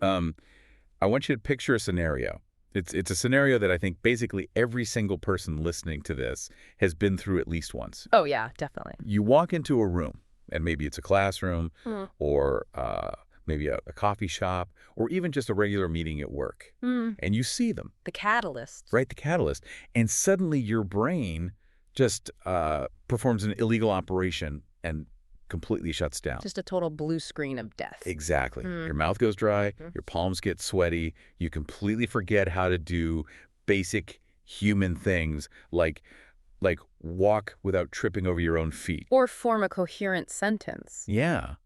I want you to picture a scenario. It's a scenario that I think basically every single person listening to this has been through at least once. Oh, yeah, definitely. You walk into a room, and maybe it's a classroom or maybe a coffee shop or even just a regular meeting at work, and you see them. The catalyst. Right, the catalyst. And suddenly your brain just performs an illegal operation and completely shuts down. Just a total blue screen of death. Exactly. Your mouth goes dry, your palms get sweaty, you completely forget how to do basic human things like walk without tripping over your own feet. Or form a coherent sentence. Yeah.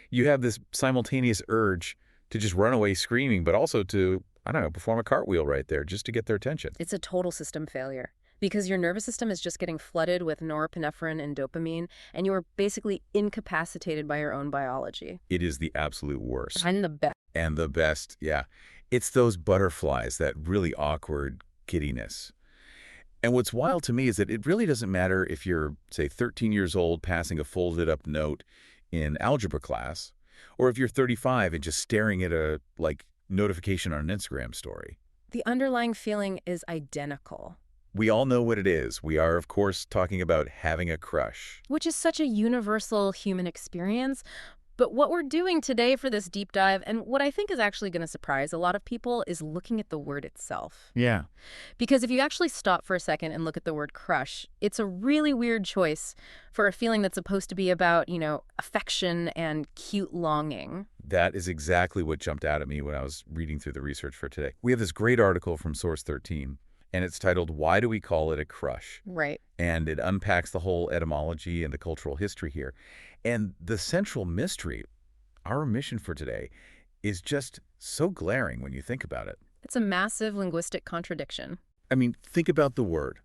You have this simultaneous urge to just run away screaming, but also to, I don't know, perform a cartwheel right there just to get their attention. It's a total system failure. Because your nervous system is just getting flooded with norepinephrine and dopamine, and you are basically incapacitated by your own biology. It is the absolute worst. And the best. And the best, yeah. It's those butterflies, that really awkward giddiness. And what's wild to me is that it really doesn't matter if you're, say, 13 years old passing a folded-up note in algebra class, or if you're 35 and just staring at a, notification on an Instagram story. The underlying feeling is identical. We all know what it is. We are, of course, talking about having a crush. Which is such a universal human experience. But what we're doing today for this deep dive, and what I think is actually going to surprise a lot of people, is looking at the word itself. Yeah. Because if you actually stop for a second and look at the word crush, it's a really weird choice for a feeling that's supposed to be about, affection and cute longing. That is exactly what jumped out at me when I was reading through the research for today. We have this great article from Source 13. And it's titled, Why Do We Call It a Crush? Right. And it unpacks the whole etymology and the cultural history here. And the central mystery, our mission for today, is just so glaring when you think about it. It's a massive linguistic contradiction. I mean, think about the word.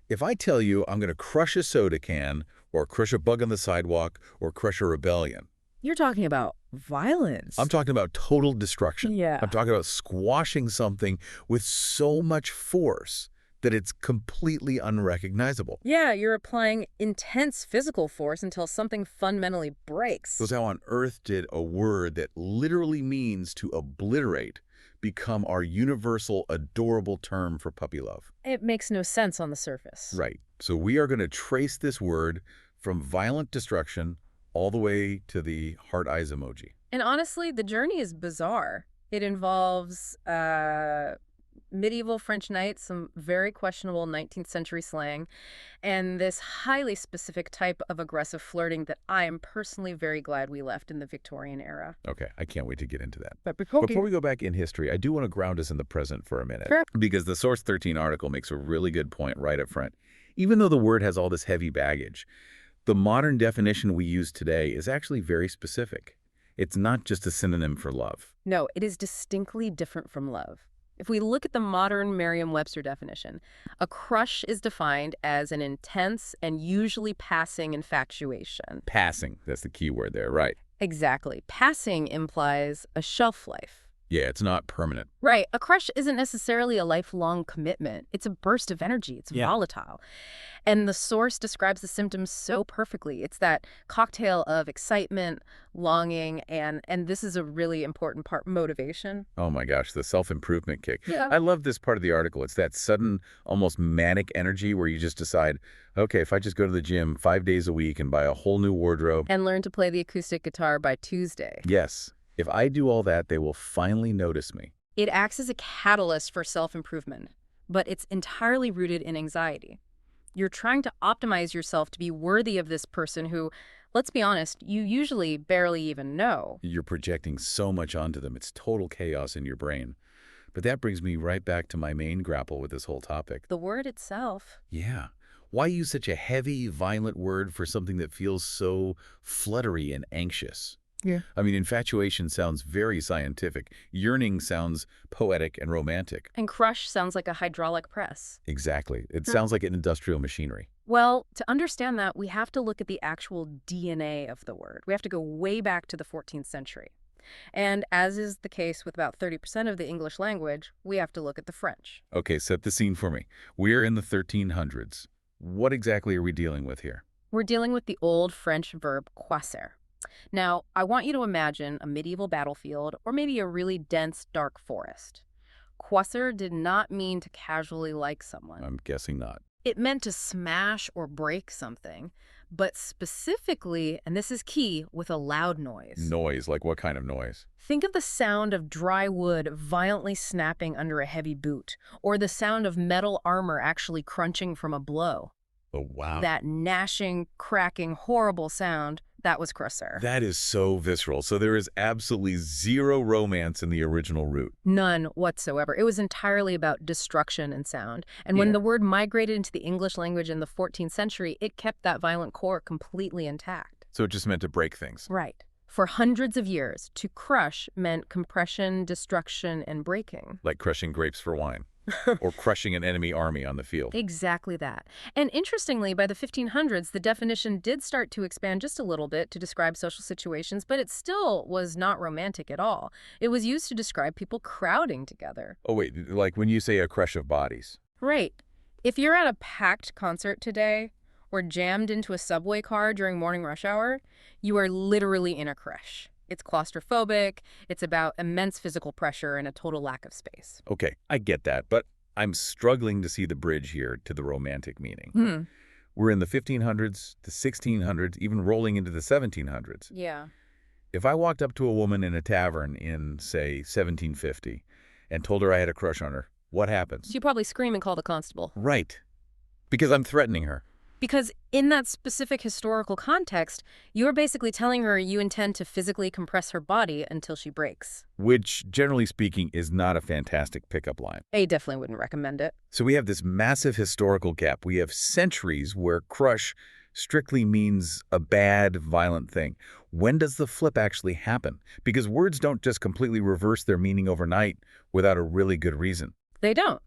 If I tell you I'm going to crush a soda can, or crush a bug on the sidewalk, or crush a rebellion. You're talking about violence. I'm talking about total destruction. Yeah. I'm talking about squashing something with so much force that it's completely unrecognizable. Yeah, you're applying intense physical force until something fundamentally breaks. So how on earth did a word that literally means to obliterate become our universal, adorable term for puppy love? It makes no sense on the surface. Right. So we are going to trace this word from violent destruction all the way to the heart eyes emoji. And honestly, the journey is bizarre. It involves medieval French knights, some very questionable 19th century slang, and this highly specific type of aggressive flirting that I am personally very glad we left in the Victorian era. Okay, I can't wait to get into that. But before we go back in history, I do want to ground us in the present for a minute. Sure. Because the Source 13 article makes a really good point right up front. Even though the word has all this heavy baggage, the modern definition we use today is actually very specific. It's not just a synonym for love. No, it is distinctly different from love. If we look at the modern Merriam-Webster definition, a crush is defined as an intense and usually passing infatuation. Passing, that's the key word there, right? Exactly. Passing implies a shelf life. Yeah, it's not permanent. Right. A crush isn't necessarily a lifelong commitment. It's a burst of energy. It's volatile. And the source describes the symptoms so perfectly. It's that cocktail of excitement, longing, and this is a really important part, motivation. Oh my gosh, the self-improvement kick. Yeah. I love this part of the article. It's that sudden, almost manic energy where you just decide, okay, if I just go to the gym 5 days a week and buy a whole new wardrobe. And learn to play the acoustic guitar by Tuesday. Yes. If I do all that, they will finally notice me. It acts as a catalyst for self-improvement, but it's entirely rooted in anxiety. You're trying to optimize yourself to be worthy of this person who, let's be honest, you usually barely even know. You're projecting so much onto them. It's total chaos in your brain. But that brings me right back to my main grapple with this whole topic. The word itself. Yeah. Why use such a heavy, violent word for something that feels so fluttery and anxious? Yeah. I mean, infatuation sounds very scientific. Yearning sounds poetic and romantic. And crush sounds like a hydraulic press. Exactly. It sounds like an industrial machinery. Well, to understand that, we have to look at the actual DNA of the word. We have to go way back to the 14th century. And as is the case with about 30% of the English language, we have to look at the French. Okay, set the scene for me. We're in the 1300s. What exactly are we dealing with here? We're dealing with the old French verb croiser. Now, I want you to imagine a medieval battlefield or maybe a really dense, dark forest. Quasser did not mean to casually like someone. I'm guessing not. It meant to smash or break something, but specifically, and this is key, with a loud noise. Noise, like what kind of noise? Think of the sound of dry wood violently snapping under a heavy boot, or the sound of metal armor actually crunching from a blow. Oh, wow. That gnashing, cracking, horrible sound, that was Quasser. That is so visceral. So there is absolutely zero romance in the original root. None whatsoever. It was entirely about destruction and sound. And when the word migrated into the English language in the 14th century, it kept that violent core completely intact. So it just meant to break things. Right. For hundreds of years, to crush meant compression, destruction, and breaking. Like crushing grapes for wine. Or crushing an enemy army on the field. Exactly that. And interestingly, by the 1500s, the definition did start to expand just a little bit to describe social situations, but it still was not romantic at all. It was used to describe people crowding together. Oh, wait, like when you say a crush of bodies. Right. If you're at a packed concert today or jammed into a subway car during morning rush hour, you are literally in a crush. It's claustrophobic, it's about immense physical pressure and a total lack of space. Okay, I get that, but I'm struggling to see the bridge here to the romantic meaning. We're in the 1500s, the 1600s, even rolling into the 1700s. Yeah. If I walked up to a woman in a tavern in, say, 1750 and told her I had a crush on her, what happens? She'd probably scream and call the constable. Right. Because I'm threatening her. Because in that specific historical context, you're basically telling her you intend to physically compress her body until she breaks. Which, generally speaking, is not a fantastic pickup line. I definitely wouldn't recommend it. So we have this massive historical gap. We have centuries where crush strictly means a bad, violent thing. When does the flip actually happen? Because words don't just completely reverse their meaning overnight without a really good reason. They don't.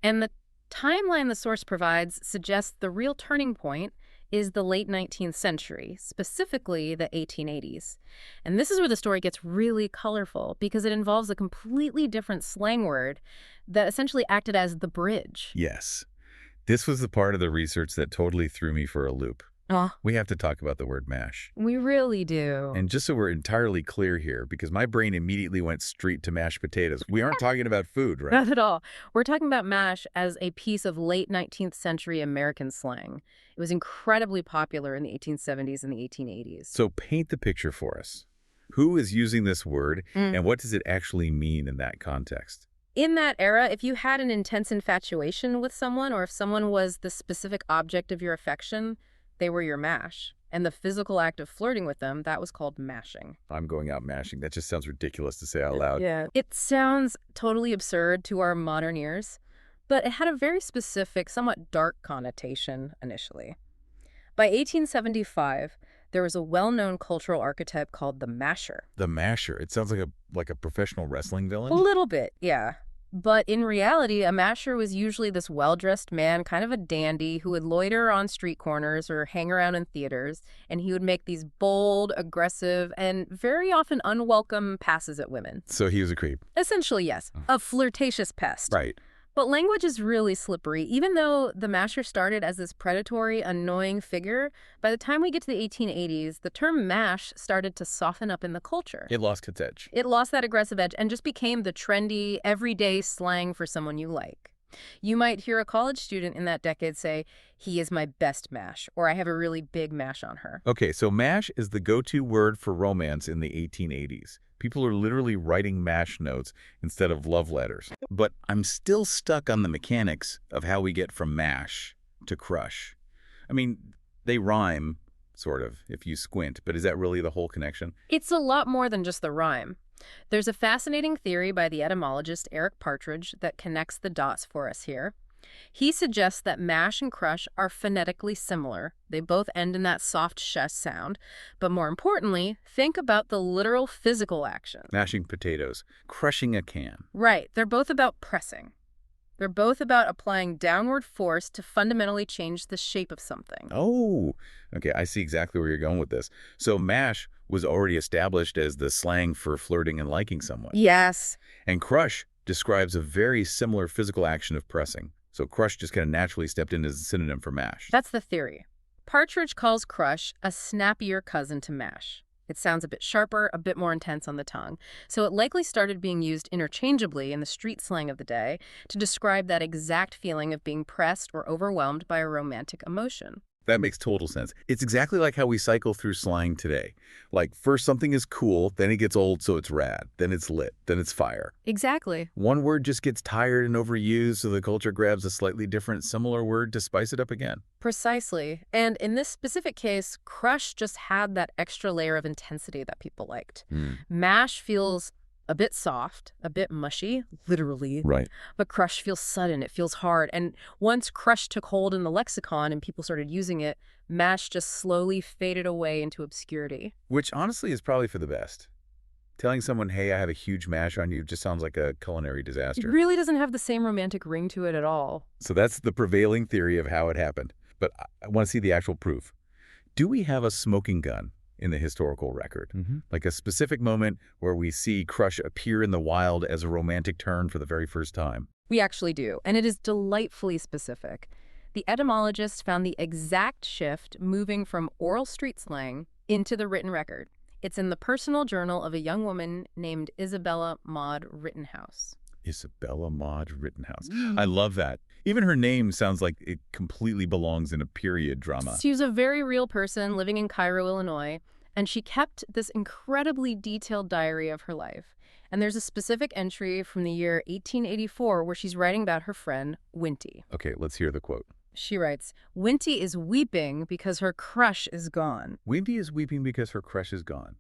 And the timeline the source provides suggests the real turning point is the late 19th century, specifically the 1880s. And this is where the story gets really colorful because it involves a completely different slang word that essentially acted as the bridge. Yes. This was the part of the research that totally threw me for a loop. We have to talk about the word mash. We really do. And just so we're entirely clear here, because my brain immediately went straight to mashed potatoes. We aren't talking about food, right? Not at all. We're talking about mash as a piece of late 19th century American slang. It was incredibly popular in the 1870s and the 1880s. So paint the picture for us. Who is using this word, and what does it actually mean in that context? In that era, if you had an intense infatuation with someone, or if someone was the specific object of your affection, they were your mash. And the physical act of flirting with them, that was called mashing. I'm going out mashing. That just sounds ridiculous to say out loud. Yeah. It sounds totally absurd to our modern ears, but it had a very specific, somewhat dark connotation initially. By 1875, there was a well-known cultural archetype called the masher. The masher. It sounds like a professional wrestling villain. A little bit, yeah. But in reality, a masher was usually this well-dressed man, kind of a dandy, who would loiter on street corners or hang around in theaters, and he would make these bold, aggressive, and very often unwelcome passes at women. So he was a creep. Essentially, yes. A flirtatious pest. Right. But language is really slippery. Even though the masher started as this predatory, annoying figure, by the time we get to the 1880s, the term mash started to soften up in the culture. It lost its edge. It lost that aggressive edge and just became the trendy, everyday slang for someone you like. You might hear a college student in that decade say, "He is my best mash," or "I have a really big mash on her." Okay, so mash is the go-to word for romance in the 1880s. People are literally writing mash notes instead of love letters. But I'm still stuck on the mechanics of how we get from mash to crush. I mean, they rhyme, sort of, if you squint, but is that really the whole connection? It's a lot more than just the rhyme. There's a fascinating theory by the etymologist Eric Partridge that connects the dots for us here. He suggests that mash and crush are phonetically similar. They both end in that soft sh sound. But more importantly, think about the literal physical action. Mashing potatoes, crushing a can. Right. They're both about pressing. They're both about applying downward force to fundamentally change the shape of something. Oh, okay. I see exactly where you're going with this. So mash was already established as the slang for flirting and liking someone. Yes. And crush describes a very similar physical action of pressing. So crush just kind of naturally stepped in as a synonym for mash. That's the theory. Partridge calls crush a snappier cousin to mash. It sounds a bit sharper, a bit more intense on the tongue. So it likely started being used interchangeably in the street slang of the day to describe that exact feeling of being pressed or overwhelmed by a romantic emotion. That makes total sense. It's exactly like how we cycle through slang today. Like, first something is cool, then it gets old, so it's rad, then it's lit, then it's fire. Exactly. One word just gets tired and overused, so the culture grabs a slightly different, similar word to spice it up again. Precisely. And in this specific case, crush just had that extra layer of intensity that people liked. Mash feels a bit soft, a bit mushy, literally. Right. But crush feels sudden, it feels hard. And once crush took hold in the lexicon and people started using it, mash just slowly faded away into obscurity. Which honestly is probably for the best. Telling someone, hey, I have a huge mash on you just sounds like a culinary It disaster. really doesn't have the same romantic ring to it at all. So that's the prevailing theory of how it happened. But I want to see the actual proof. Do we have a smoking gun in the historical record? Like a specific moment where we see crush appear in the wild as a romantic turn for the very first time? We actually do, and it is delightfully specific. The etymologist found the exact shift moving from oral street slang into the written record. It's in the personal journal of a young woman named Isabella Maud Rittenhouse. Isabella Maud Rittenhouse. I love that. Even her name sounds like it completely belongs in a period drama. She was a very real person living in Cairo, Illinois, and she kept this incredibly detailed diary of her life. And there's a specific entry from the year 1884 where she's writing about her friend, Winty. Okay, let's hear the quote. She writes, Winty is weeping because her crush is gone. Winty is weeping because her crush is gone.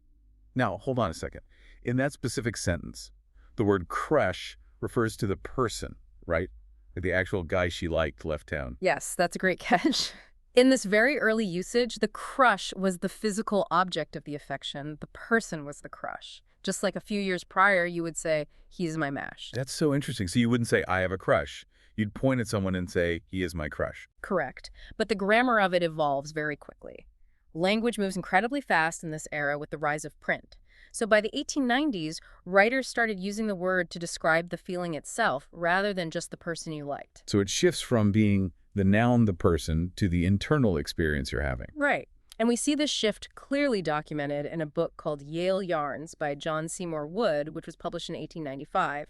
Now, hold on a second. In that specific sentence, the word crush refers to the person, right? The actual guy she liked left town. Yes, that's a great catch. In this very early usage, the crush was the physical object of the affection. The person was the crush. Just like a few years prior, you would say, he's my mash. That's so interesting. So you wouldn't say, I have a crush. You'd point at someone and say, he is my crush. Correct. But the grammar of it evolves very quickly. Language moves incredibly fast in this era with the rise of print. So by the 1890s, writers started using the word to describe the feeling itself rather than just the person you liked. So it shifts from being the noun, the person, to the internal experience you're having. Right. And we see this shift clearly documented in a book called Yale Yarns by John Seymour Wood, which was published in 1895.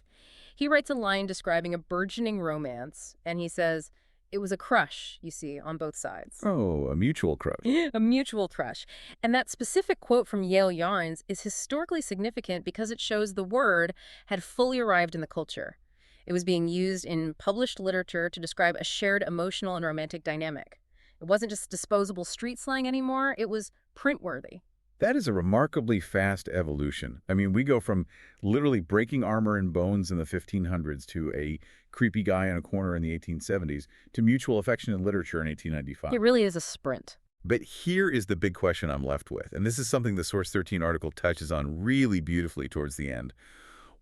He writes a line describing a burgeoning romance, and he says, it was a crush, you see, on both sides. Oh, a mutual crush. A mutual crush. And that specific quote from Yale Yarns is historically significant because it shows the word had fully arrived in the culture. It was being used in published literature to describe a shared emotional and romantic dynamic. It wasn't just disposable street slang anymore, it was print-worthy. That is a remarkably fast evolution. I mean, we go from literally breaking armor and bones in the 1500s to a creepy guy in a corner in the 1870s to mutual affection in literature in 1895. It really is a sprint. But here is the big question I'm left with, and this is something the Source 13 article touches on really beautifully towards the end.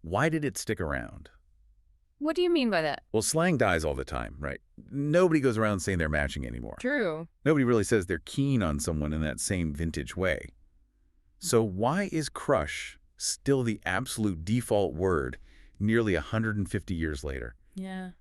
Why did it stick around? What do you mean by that? Well, slang dies all the time, right? Nobody goes around saying they're matching anymore. True. Nobody really says they're keen on someone in that same vintage way. So why is crush still the absolute default word nearly 150 years later? Yeah.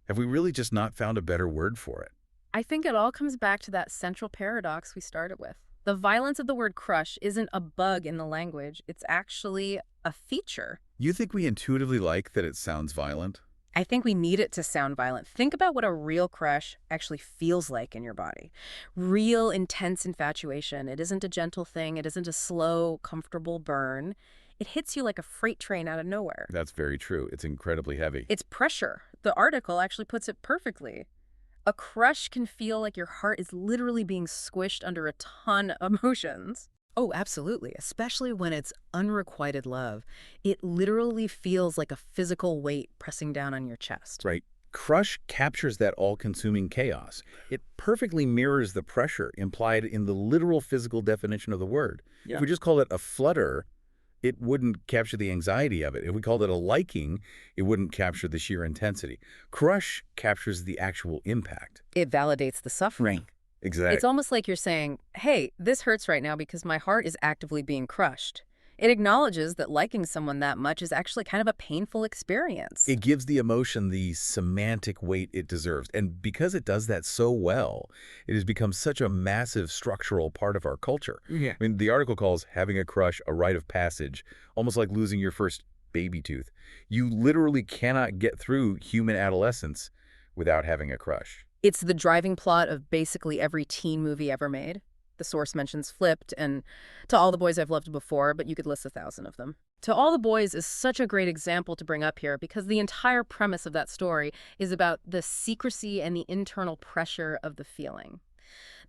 Have we really just not found a better word for it? I think it all comes back to that central paradox we started with. The violence of the word crush isn't a bug in the language. It's actually a feature. You think we intuitively like that it sounds violent? I think we need it to sound violent. Think about what a real crush actually feels like in your body. Real intense infatuation. It isn't a gentle thing. It isn't a slow, comfortable burn. It hits you like a freight train out of nowhere. That's very true. It's incredibly heavy. It's pressure. The article actually puts it perfectly. A crush can feel like your heart is literally being squished under a ton of emotions. Oh, absolutely. Especially when it's unrequited love. It literally feels like a physical weight pressing down on your chest. Right. Crush captures that all-consuming chaos. It perfectly mirrors the pressure implied in the literal physical definition of the word. Yeah. If we just called it a flutter, it wouldn't capture the anxiety of it. If we called it a liking, it wouldn't capture the sheer intensity. Crush captures the actual impact. It validates the suffering. Exactly. It's almost like you're saying, hey, this hurts right now because my heart is actively being crushed. It acknowledges that liking someone that much is actually kind of a painful experience. It gives the emotion the semantic weight it deserves. And because it does that so well, it has become such a massive structural part of our culture. Yeah. I mean, the article calls having a crush a rite of passage, almost like losing your first baby tooth. You literally cannot get through human adolescence without having a crush. It's the driving plot of basically every teen movie ever made. The source mentions Flipped and To All the Boys I've Loved Before, but you could list 1,000 of them. To All the Boys is such a great example to bring up here because the entire premise of that story is about the secrecy and the internal pressure of the feeling.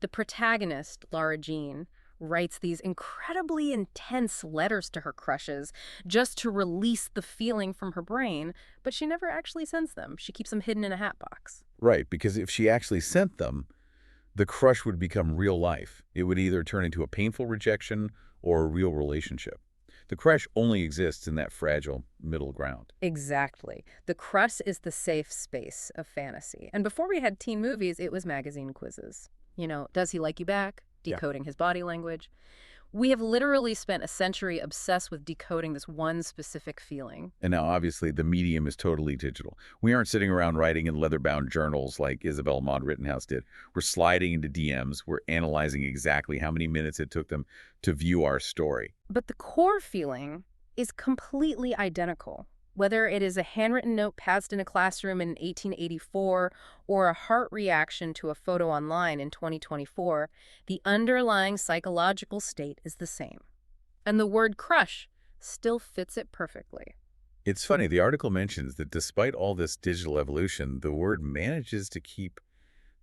The protagonist, Lara Jean, writes these incredibly intense letters to her crushes just to release the feeling from her brain, but she never actually sends them. She keeps them hidden in a hat box. Right, because if she actually sent them, the crush would become real life. It would either turn into a painful rejection or a real relationship. The crush only exists in that fragile middle ground. Exactly. The crush is the safe space of fantasy. And before we had teen movies, it was magazine quizzes. You know, does he like you back? Decoding his body language. We have literally spent a century obsessed with decoding this one specific feeling. And now, obviously, the medium is totally digital. We aren't sitting around writing in leather-bound journals like Isabel Maud Rittenhouse did. We're sliding into DMs. We're analyzing exactly how many minutes it took them to view our story. But the core feeling is completely identical. Whether it is a handwritten note passed in a classroom in 1884 or a heart reaction to a photo online in 2024, the underlying psychological state is the same. And the word crush still fits it perfectly. It's funny, the article mentions that despite all this digital evolution, the word manages to keep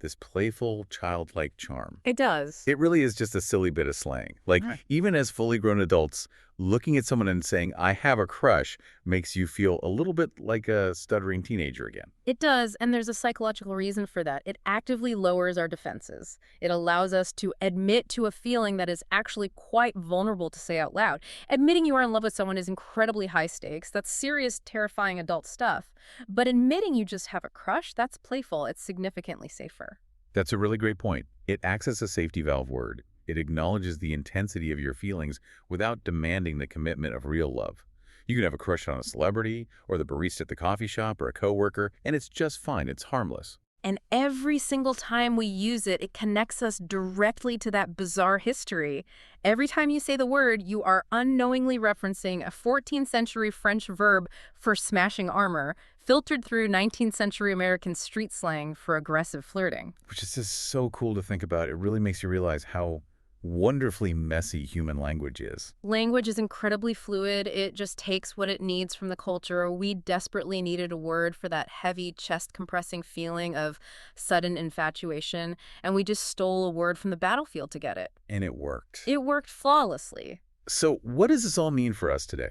this playful, childlike charm. It does. It really is just a silly bit of slang. Like, even as fully grown adults, looking at someone and saying, I have a crush, makes you feel a little bit like a stuttering teenager again. It does, and there's a psychological reason for that. It actively lowers our defenses. It allows us to admit to a feeling that is actually quite vulnerable to say out loud. Admitting you are in love with someone is incredibly high stakes. That's serious, terrifying adult stuff. But admitting you just have a crush, that's playful. It's significantly safer. That's a really great point. It acts as a safety valve word. It acknowledges the intensity of your feelings without demanding the commitment of real love. You can have a crush on a celebrity, or the barista at the coffee shop, or a coworker, and it's just fine. It's harmless. And every single time we use it, it connects us directly to that bizarre history. Every time you say the word, you are unknowingly referencing a 14th century French verb for smashing armor, filtered through 19th century American street slang for aggressive flirting. Which is just so cool to think about. It really makes you realize how wonderfully messy human language is. Language is incredibly fluid. It just takes what it needs from the culture. We desperately needed a word for that heavy, chest-compressing feeling of sudden infatuation, and we just stole a word from the battlefield to get it. And it worked. It worked flawlessly. So what does this all mean for us today?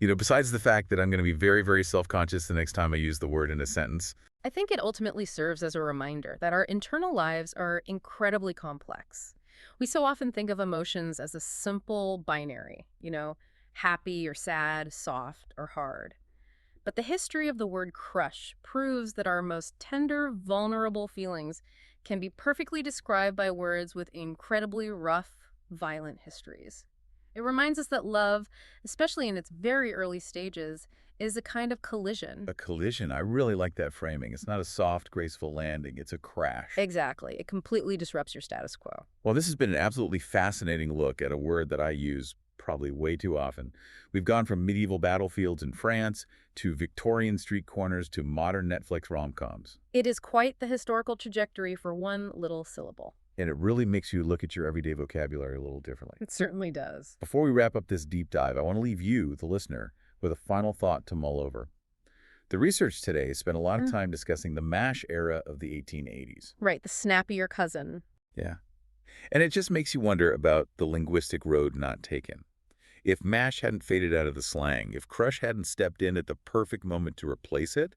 You know, besides the fact that I'm going to be very, very self-conscious the next time I use the word in a sentence. I think it ultimately serves as a reminder that our internal lives are incredibly complex. We so often think of emotions as a simple binary, you know, happy or sad, soft or hard. But the history of the word crush proves that our most tender, vulnerable feelings can be perfectly described by words with incredibly rough, violent histories. It reminds us that love, especially in its very early stages, is a kind of collision. A collision. I really like that framing. It's not a soft, graceful landing. It's a crash. Exactly. It completely disrupts your status quo. Well, this has been an absolutely fascinating look at a word that I use probably way too often. We've gone from medieval battlefields in France to Victorian street corners to modern Netflix rom-coms. It is quite the historical trajectory for one little syllable. And it really makes you look at your everyday vocabulary a little differently. It certainly does. Before we wrap up this deep dive, I want to leave you, the listener, with a final thought to mull over. The research today spent a lot of time discussing the MASH era of the 1880s. Right, the snappier cousin. Yeah. And it just makes you wonder about the linguistic road not taken. If MASH hadn't faded out of the slang, if crush hadn't stepped in at the perfect moment to replace it,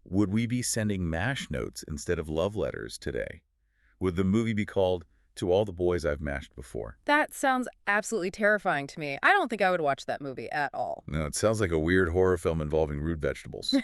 would we be sending MASH notes instead of love letters today? Would the movie be called To All the Boys I've Mashed Before? That sounds absolutely terrifying to me. I don't think I would watch that movie at all. No, it sounds like a weird horror film involving rude vegetables.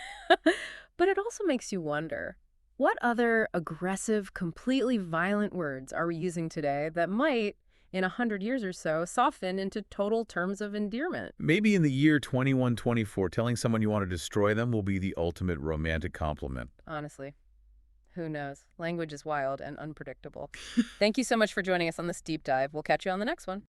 But it also makes you wonder, what other aggressive, completely violent words are we using today that might, in 100 years or so soften into total terms of endearment. Maybe in the year 2124, telling someone you want to destroy them will be the ultimate romantic compliment. Honestly, who knows? Language is wild and unpredictable. Thank you so much for joining us on this deep dive. We'll catch you on the next one.